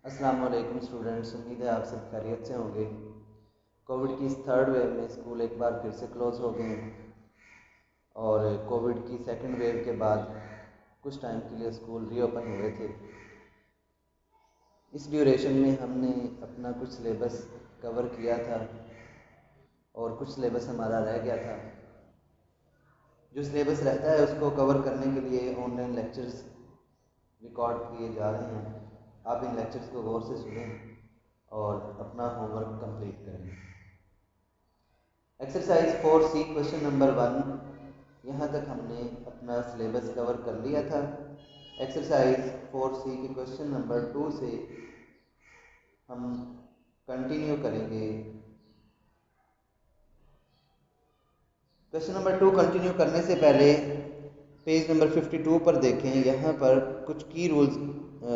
अस्सलाम वालेकुम स्टूडेंट्स, उम्मीद है आप सब खैरियत से होंगे। कोविड की इस थर्ड वेव में स्कूल एक बार फिर से क्लोज़ हो गए हैं और कोविड की सेकंड वेव के बाद कुछ टाइम के लिए स्कूल रीओपन हुए थे। इस ड्यूरेशन में हमने अपना कुछ सिलेबस कवर किया था और कुछ सिलेबस हमारा रह गया था। जो सिलेबस रहता है उसको कवर करने के लिए ऑनलाइन लेक्चर्स रिकॉर्ड किए जा रहे हैं। आप इन लेक्चर्स को गौर से सुनें और अपना होमवर्क कंप्लीट करें। एक्सरसाइज 4C क्वेश्चन नंबर 1, यहाँ तक हमने अपना सिलेबस कवर कर लिया था। एक्सरसाइज 4C के क्वेश्चन नंबर 2 से हम कंटिन्यू करेंगे। क्वेश्चन नंबर 2 कंटिन्यू करने से पहले पेज नंबर 52 पर देखें। यहाँ पर कुछ की रूल्स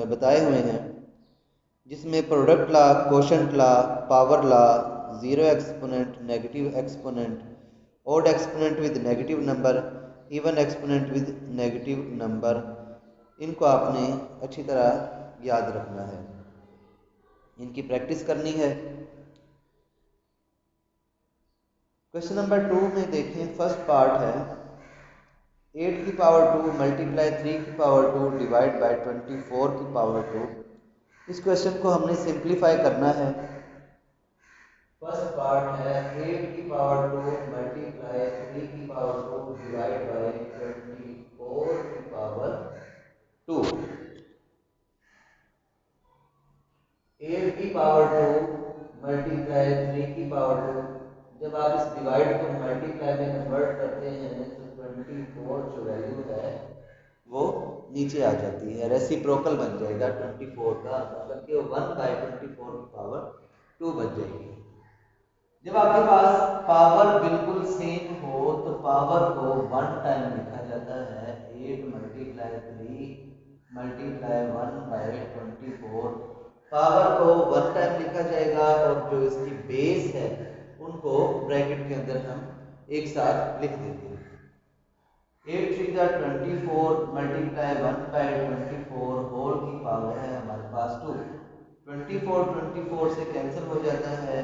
बताए हुए हैं, जिसमें product law, quotient law, power law, zero exponent, negative exponent, odd exponent with negative number, even exponent with negative number, इनको आपने अच्छी तरह याद रखना है, इनकी प्रैक्टिस करनी है। क्वेश्चन नंबर 2 में देखें, फर्स्ट पार्ट है 8 की पावर 2 मल्टीप्लाई 3 की पावर 2 डिवाइड बाय 24 की पावर 2। इस क्वेश्चन को हमने सिंप्लीफाई करना है। फर्स्ट पार्ट है 8 की पावर 2 मल्टीप्लाई 3 की पावर 2 डिवाइड बाय 24 की पावर 2। 8 की पावर 2 मल्टीप्लाई 3 की पावर 2, जब आप इस डिवाइड को मल्टीप्लाई में कन्वर्ट करते हैं तो 24 जो वैल्यू है वो नीचे आ जाती है, रेसिप्रोकल बन जाएगा 24 का, मतलब कि 1/24 की पावर 2 बन जाएगी। जब आपके पास पावर बिल्कुल सेम हो तो पावर को 1 टाइम लिखा जाता है। 8 मल्टीप्लाई 3 मल्टीप्लाई 1/24, पावर को 1 टाइम लिखा जाएगा और जो इसकी बेस है उनको ब्रैकेट के अंदर हम एक साथ लिख देते हैं। 8 3 24 मल्टीप्लाई 1/24 होल की पावर है हमारे पास 2। 24 से कैंसिल हो जाता है,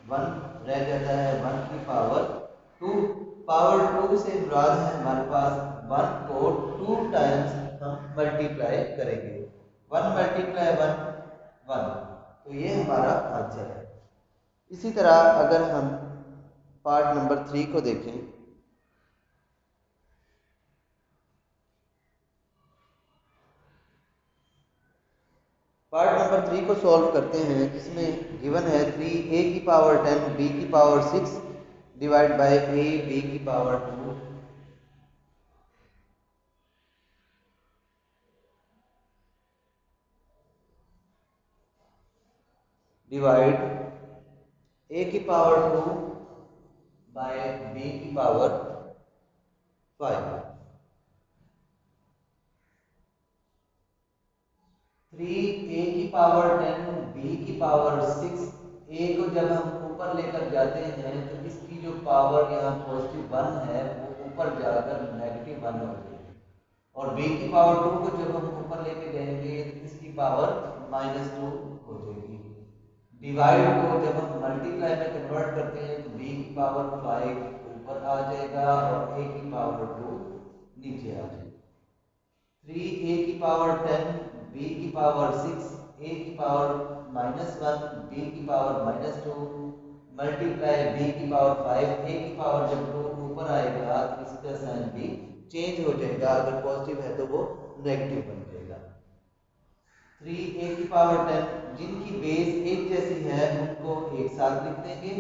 1 रह जाता है 1 की पावर 2। पावर 2 से मुराद है हमारे पास 1 को 2 टाइम्स हम मल्टीप्लाई करेंगे। 1 मल्टीप्लाई 1 1, तो ये हमारा आंसर है। इसी तरह अगर हम पार्ट नंबर 3 को देखें, पार्ट नंबर 3 को सॉल्व करते हैं, जिसमें गिवन है 3a की पावर 10 b की power 6 divide by a b की पावर 2। डिवाइड a की पावर 2 बाय b की पावर 5। 3a की पावर 10 b की पावर 6, a को जब हम ऊपर लेकर जाते हैं तो इसकी जो पावर यहाँ पॉजिटिव 1 है वो ऊपर जाकर नेगेटिव 1 हो जाएगी, और b की पावर 2 को जब हम ऊपर लेके जाएंगे तो इसकी पावर -2 हो जाएगी। डिवाइड को जब हम मल्टीप्लाई में कन्वर्ट करते हैं तो b की पावर 5 ऊपर आ जाएगा और a की पावर 2 नीचे आ जाएगी। 3a की पावर 10 b की पावर 6 a की पावर -1 b की पावर -2 मल्टीप्लाई b की पावर 5। a की पावर जब 2 ऊपर आएगा तो इसका साइन भी चेंज हो जाएगा, अगर पॉजिटिव है तो वो नेगेटिव बन जाएगा। 3a की पावर 10, जिनकी बेस एक जैसी है उनको एक साथ लिख देंगे,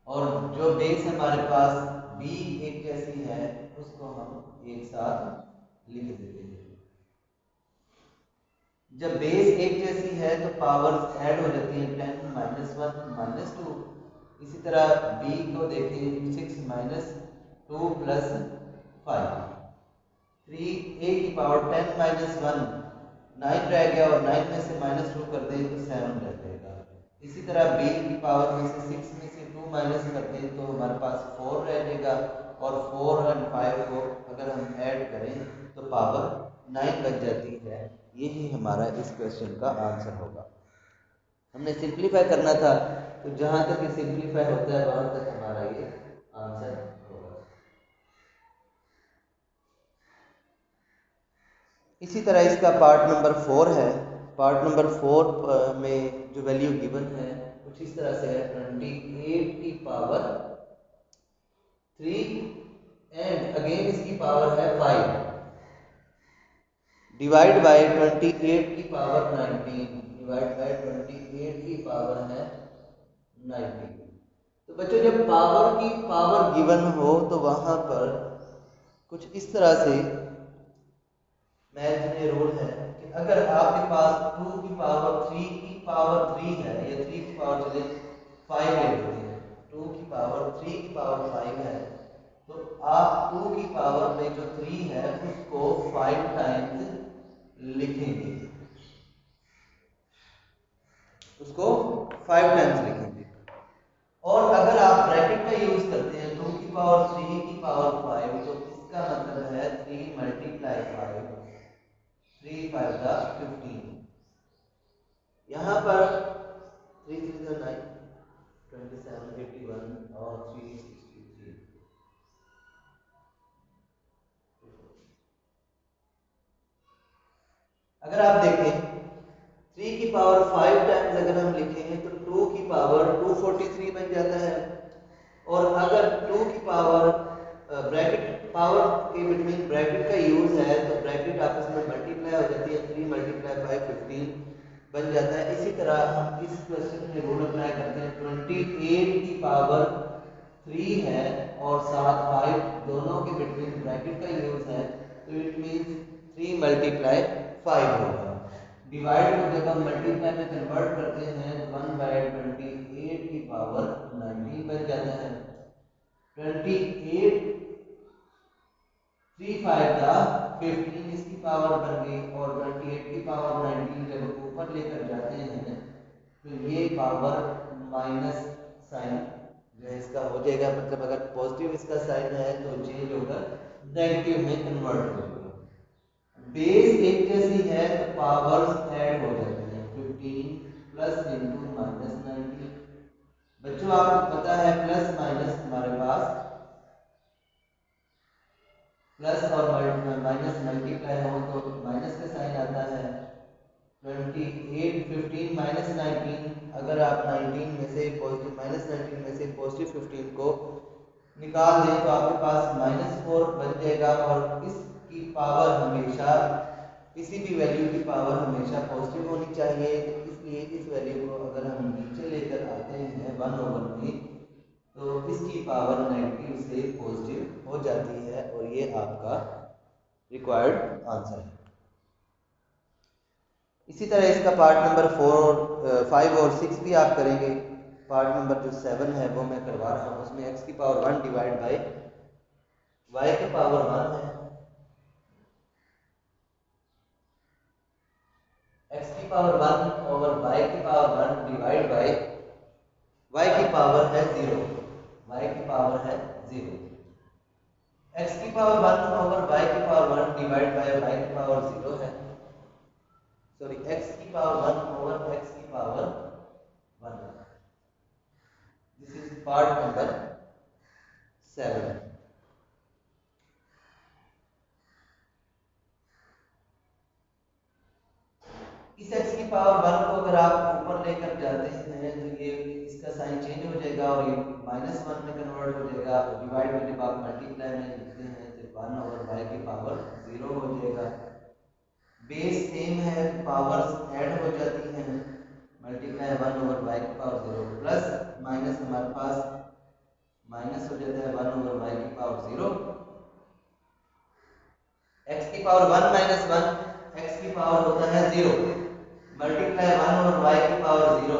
और जो बेस हमारे पास b एक जैसी है उसको हम एक साथ लिख देते हैं। जब बेस एक जैसी है तो पावर्स ऐड हो जाती हैं, 10 -1 -2। इसी तरह b को देखें, 6 -2 + 5। 3a की पावर 10 -1 9 रह गया, और 9 में से -2 कर दें तो 7 रह जाएगा। इसी तरह b की पावर में से 6 में से 2 माइनस कर दें तो हमारे पास 4 रह जाएगा, और 4 और 5 को अगर हम ऐड करें तो पावर 9 बन जाती है। यही हमारा इस क्वेश्चन का आंसर होगा। हमने सिंप्लीफाई करना था, तो जहां तक ये सिंप्लीफाई होता है वहां तक हमारा ये आंसर होगा। इसी तरह इसका पार्ट नंबर 4 है। पार्ट नंबर 4 में जो वैल्यू गिवन है कुछ इस तरह से है, 28 की पावर 3 एंड अगेन इसकी पावर है 5 डिवाइड बाय 28 की पावर 19 डिवाइड बाय 28 की पावर है 19। तो बच्चों जब पावर की पावर गिवन हो तो वहां पर कुछ इस तरह से मैथ में रूल है कि अगर आपके पास 2 की पावर 3 की पावर 3 है या 3 की पावर चले 5 ले लेते हैं, 2 की पावर 3 की पावर 5 है, तो आप 2 की पावर में जो 3 है उसको 5 टाइम्स लिखेंगे, उसको 5 टाइम्स लिखेंगे। और अगर आप ब्रैकेट का यूज करते हैं 2 की पावर 3 की पावर 5, तो इसका मतलब है 3 मल्टीप्लाई 5, 3 5 का 15। यहाँ पर 3 3 9 27 81 और 363। अगर आप देखें 3 की पावर 5 टाइम्स अगर हम लिखें तो 2 की पावर 243 बन जाता है। और अगर 2 की पावर ब्रैकेट पावर के बिटवीन ब्रैकेट का यूज है तो ब्रैकेट आपस में मल्टीप्लाई हो जाती है, 3 मल्टीप्लाई 5 15 बन जाता है। इसी तरह हम इस क्वेश्चन में रूल अप्लाई करते हैं, 28 की पावर 3 है और साथ 5 दोनों के बिटवीन ब्रैकेट का यूज है, तो इट मींस 3 मल्टीप्लाई 5 होगा। डिवाइड को जब हम मल्टीप्लाई में कन्वर्ट करते हैं 1 बाय 28 की पावर 19 बन जाता है। 28 3 5 का 15 इसकी पावर बन गई, और 28 की पावर 19 जब ऊपर लेकर जाते हैं तो ये पावर माइनस साइन जो है इसका हो जाएगा, मतलब अगर पॉजिटिव इसका साइन है तो चेंज होकर नेगेटिव में कन्वर्ट होगा। बेस एक जैसी है तो पावर्स ऐड हो जाती हैं, 15 प्लस इंटू माइनस 19। बच्चों आपको पता है प्लस माइनस हमारे पास प्लस और माइनस मल्टीप्लाई हो तो माइनस का साइन आता है। 28 15 माइनस 19, अगर आप 19 में से पॉजिटिव माइनस 19 में से पॉजिटिव 15 को निकाल दें तो आपके पास -4 बन जाएगा। और इसकी पावर हमेशा, किसी भी वैल्यू की पावर हमेशा पॉजिटिव होनी चाहिए, इसलिए इस वैल्यू को अगर हम नीचे लेकर आते हैं 1/, तो इसकी पावर नेगेटिव से पॉजिटिव हो जाती है, और ये आपका रिक्वायर्ड आंसर है। इसी तरह इसका पार्ट नंबर 4 5 और 6 भी आप करेंगे। पार्ट नंबर जो 7 है वो मैं करवा रहा हूँ, उसमें x की पावर 1 डिवाइड बाई y की पावर 1 है, x की पावर 1 ओवर y की पावर 1 डिवाइड बाई y की पावर है 0, y की पावर है 0। x की पावर 1 ओवर y की पावर 1 डिवाइड बाई y की पावर 0 है, सॉरी x की पावर 1 ओवर x की power 1। This is part number 7। इस x की पावर 1 को अगर आप ऊपर लेकर जाते हैं तो ये इसका साइन चेंज हो जाएगा और ये -1 में कन्वर्ट हो जाएगा। डिवाइड में जब आप मल्टीप्लाई में लिखते हैं तो 1 ओवर y की पावर 0 हो जाएगा। बेस सेम है, पावर्स ऐड हो जाती हैं, मल्टीप्लाई 1 ओवर y की पावर 0 प्लस माइनस हमारे पास माइनस हो जाता है 1 ओवर y की पावर 0। x की पावर 1 माइनस 1 x की पावर होता है 0, मल्टीप्लाई 1 ओवर y की पावर 0।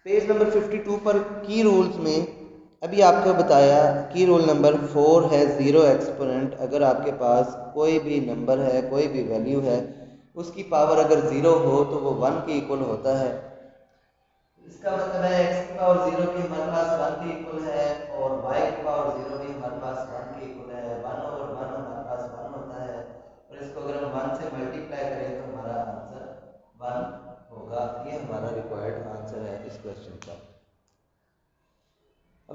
पेज नंबर 52 पर की रूल्स में अभी आपको बताया की रूल नंबर 4 है 0 एक्सपोनेंट। अगर आपके पास कोई भी नंबर है, कोई भी वैल्यू है, उसकी पावर अगर 0 हो तो वो 1 के इक्वल होता है। इसका मतलब है x की पावर 0 भी हमारे पास 1 के इक्वल है और y की पावर 0 भी हमारे पास 1 के इक्वल है। 1 ओवर 1 हमारे पास 1 होता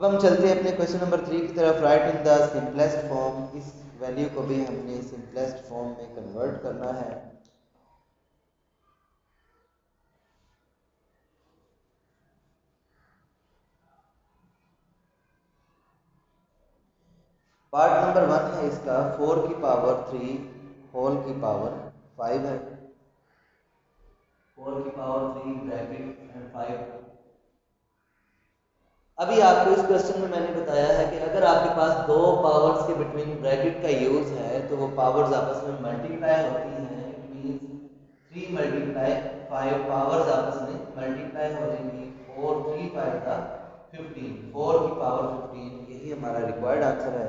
अब हम चलते हैं अपने क्वेश्चन नंबर 3 की तरफ। Right in the simplest form. इस वैल्यू को भी हमने सिंपलेस्ट फॉर्म में कन्वर्ट करना है। पार्ट नंबर 1 है इसका 4 की पावर 3 होल की पावर 5 है। 4 की पावर 3 ब्रैकेट एंड 5। अभी आपको इस क्वेश्चन में मैंने बताया है कि अगर आपके पास दो पावर्स के बिटवीन ब्रैकेट का यूज है तो वो पावर्स आपस में मल्टीप्लाई होती हैं। इट मींस 3 मल्टीप्लाई 5 पावर्स आपस में मल्टीप्लाई हो जाएंगी। 4 3 5 का 15, 4 की पावर 15, यही हमारा रिक्वायर्ड आंसर है।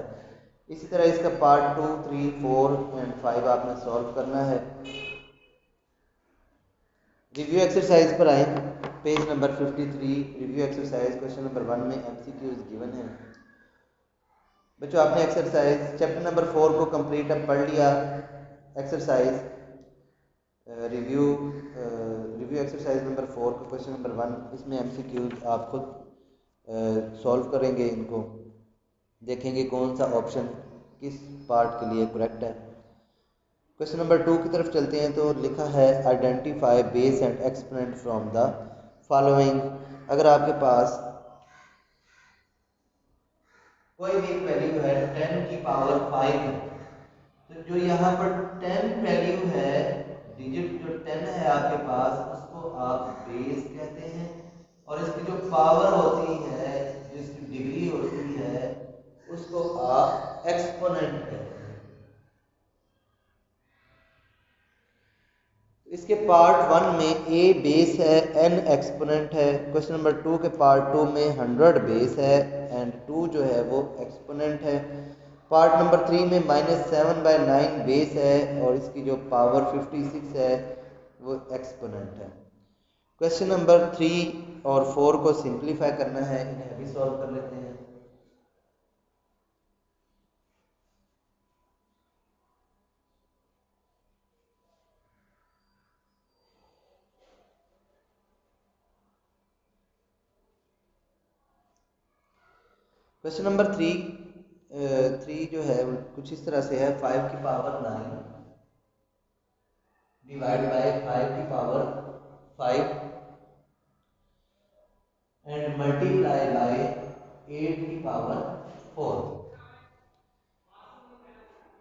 इसी तरह इसका पार्ट 2 3 4 एंड 5 आपने सॉल्व करना है। रिव्यू एक्सरसाइज पर आए, page number 53। Review exercise question number 1 में एमसीक्यूज गिवन है। बच्चों आपने एक्सरसाइज चैप्टर नंबर 4 को कंप्लीट अब पढ़ लिया। एक्सरसाइज रिव्यू एक्सरसाइज नंबर 4 का क्वेश्चन नंबर 1, इसमें एमसीक्यूज आप खुद सॉल्व करेंगे। इनको देखेंगे कौन सा ऑप्शन किस पार्ट के लिए करेक्ट है। क्वेश्चन नंबर 2 की तरफ चलते हैं। तो लिखा है identify base and exponent from the following. अगर आपके पास कोई भी एक वैल्यू है 10 की पावर 5 है, तो जो यहाँ पर 10 वैल्यू है, डिजिट जो 10 है आपके पास, उसको आप बेस कहते हैं। और इसकी जो पावर होती है, जिसकी डिग्री होती है, उसको आप एक्सपोनेंट कहते हैं। इसके पार्ट 1 में ए बेस है, एन एक्सपोनेंट है। क्वेश्चन नंबर 2 के पार्ट 2 में 100 बेस है एंड 2 जो है वो एक्सपोनेंट है। पार्ट नंबर 3 में -7/9 बेस है और इसकी जो पावर 56 है वो एक्सपोनेंट है। क्वेश्चन नंबर 3 और 4 को सिंप्लीफाई करना है, इन्हें भी सॉल्व कर लेते हैं। क्वेश्चन नंबर 3 जो है कुछ इस तरह से है। 5 की पावर 9 डिवाइड बाय 5 की पावर 5 एंड मल्टीप्लाई बाय 8 की पावर 4।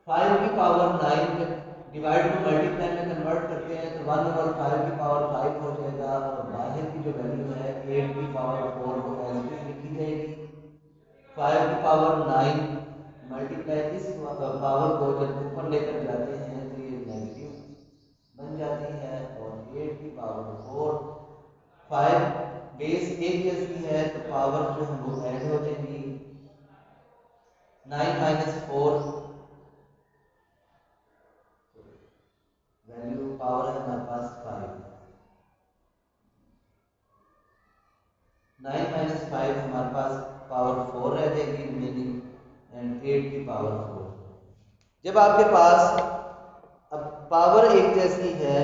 5 की पावर 9 के डिवाइड को मल्टीप्लाई में कन्वर्ट करते हैं तो 1/5 की पावर 5 हो जाएगा और बाहर की जो वैल्यू है 8 की पावर 4 वो एज इट इज लिखी जाएगी। 5 की पावर 9 मल्टीप्लाई इस पावर को जब ऊपर लेकर जाते हैं तो ये नेगेटिव बन जाती है और 8 की पावर 4, 5 बेस एक जैसी है तो पावर जो है वो ऐड हो जाएगी। 9 माइनस 4 वैल्यू पावर है हमारे पास 5। 9 माइनस 5 हमारे पास पावर 4 रह जाएगी रिमेनिंग एंड 8 की पावर 4। जब आपके पास अब पावर एक जैसी है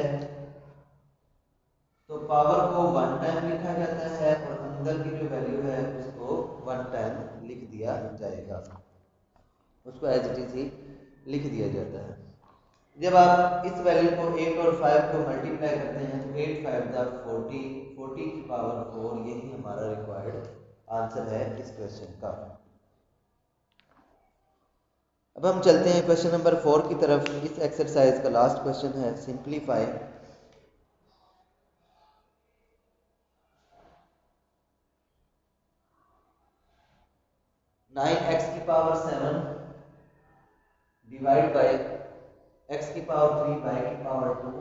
तो पावर को 1 टाइम लिखा जाता है और अंदर की जो वैल्यू है उसको 1 टाइम लिख दिया जाएगा, उसको एज इट इज ही लिख दिया जाता है। जब आप इस वैल्यू को 8 और 5 को मल्टीप्लाई करते हैं तो 8 5 दा 40, 40 की पावर 4, यही हमारा रिक्वायर्ड आंसर है इस क्वेश्चन का। अब हम चलते हैं क्वेश्चन नंबर 4 की तरफ। इस एक्सरसाइज का लास्ट क्वेश्चन है सिंप्लीफाई। 9x की पावर 7 डिवाइड बाय x की पावर 3 y की पावर 2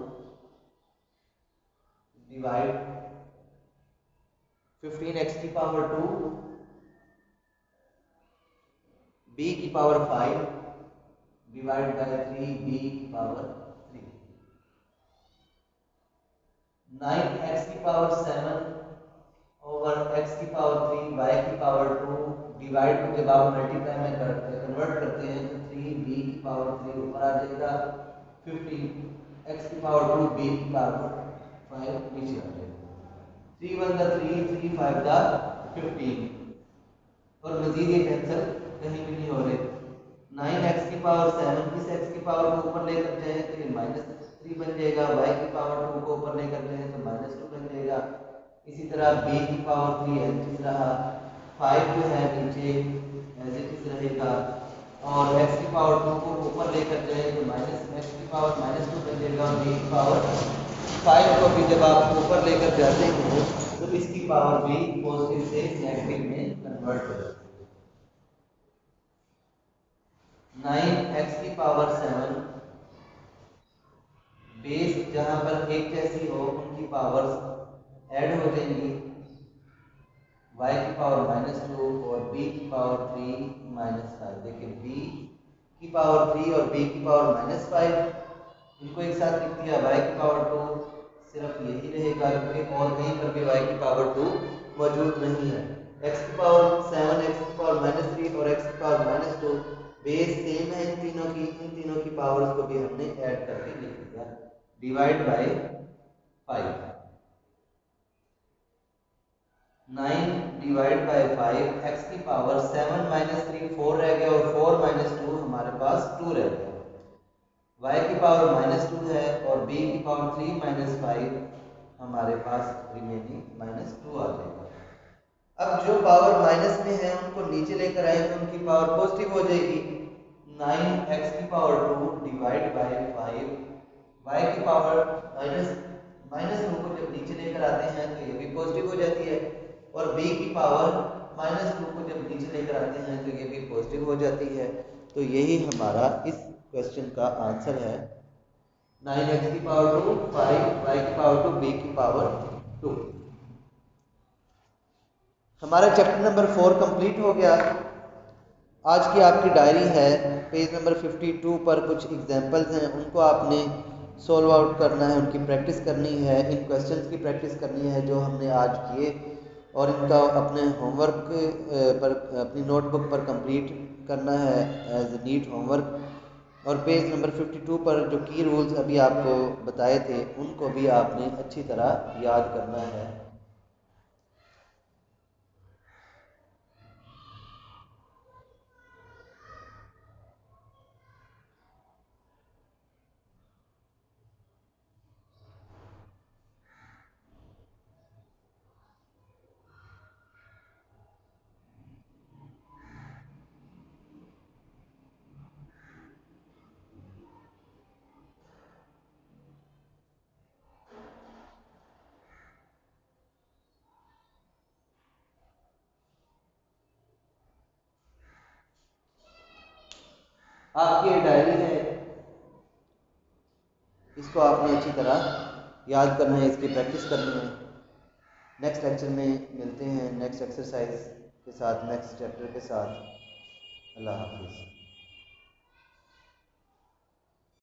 डिवाइड 15x की पावर 2 b की पावर 5 डिवाइड बाय 3b की पावर 3। 9x की पावर 7 ओवर x की पावर 3 y की पावर 2 डिवाइड को जब आप मल्टीप्लाई में कन्वर्ट करते हैं तो 3b की पावर 3 ऊपर आ जाएगा। 15 x की पावर 2 b की पावर 5 नीचे आ जाएगा। 3 1 दा 3, 3 5 दा 15। और मजीद ये कैंसिल कहीं भी नहीं हो रहे। 9x की पावर 7 इस x की पावर को ऊपर लेकर जाए तो ये -3 बन जाएगा, y की पावर 2 को ऊपर लेकर जाए तो -2 बन जाएगा। इसी तरह b की पावर 3 एज इट इज रहा, 5 जो है नीचे एज इट इज रहेगा, और x की पावर 2 को ऊपर लेकर जाए तो x की पावर -2 बन जाएगा, और b की पावर 5 को भी जब आप ऊपर लेकर जाते हो तो इसकी पावर भी पॉजिटिव से नेगेटिव में कन्वर्ट हो जाती है। 9x की पावर 7 बेस जहां पर एक जैसी हो उनकी पावर्स ऐड हो जाएंगी, y की पावर -2 और b की पावर 3 -5। देखिए b की पावर 3 और b की पावर -5 इनको एक साथ लिख दिया, y की पावर 2 सिर्फ यही रहेगा क्योंकि और कहीं पर भी y की पावर 2 मौजूद नहीं है। x की पावर 7, x की पावर -3 और x की पावर -2 बेस सेम है इन तीनों की पावर्स को भी हमने ऐड करके लिख दिया, divide by 5। 9 divide by 5, x की पावर 7 -3 4 रह गया और 4 -2 हमारे पास 2 रह गया, y की पावर -2 है और b की पावर 3 -5 हमारे पास रिमेनिंग -2 आ जाएगा। अब जो पावर माइनस में है उनको नीचे लेकर आए तो उनकी पावर पॉजिटिव हो जाएगी। 9x की पावर 2 डिवाइड बाय 5, y की पावर -2 को जब नीचे लेकर आते हैं तो ये भी पॉजिटिव हो जाती है, और b की पावर -2 को जब नीचे लेकर आते हैं तो ये भी पॉजिटिव हो जाती है। तो यही हमारा इस क्वेश्चन का आंसर है, 9x की पावर 2 5, y की पावर 2, b की पावर 2। हमारा चैप्टर नंबर 4 कंप्लीट हो गया। आज की आपकी डायरी है, पेज नंबर 52 पर कुछ एग्जांपल्स हैं, उनको आपने सॉल्व आउट करना है, उनकी प्रैक्टिस करनी है, इन क्वेश्चंस की प्रैक्टिस करनी है जो हमने आज किए, और इनका अपने होमवर्क पर अपनी नोटबुक पर कंप्लीट करना है एज नीट होमवर्क। और पेज नंबर 52 पर जो की रूल्स अभी आपको बताए थे उनको भी आपने अच्छी तरह याद करना है। आपकी डायरी है, इसको आपने अच्छी तरह याद करना है, इसकी प्रैक्टिस करनी है। नेक्स्ट लेक्चर में मिलते हैं नेक्स्ट एक्सरसाइज के साथ, नेक्स्ट चैप्टर के साथ। अल्लाह हाफिज़।